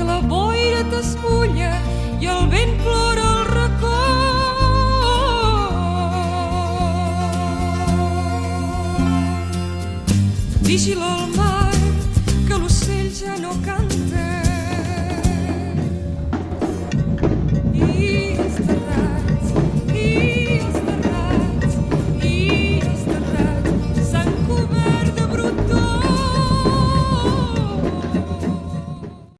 que la boira t'espulla i el vent plora al racó. Vigila el mar, que l'ocell ja no canta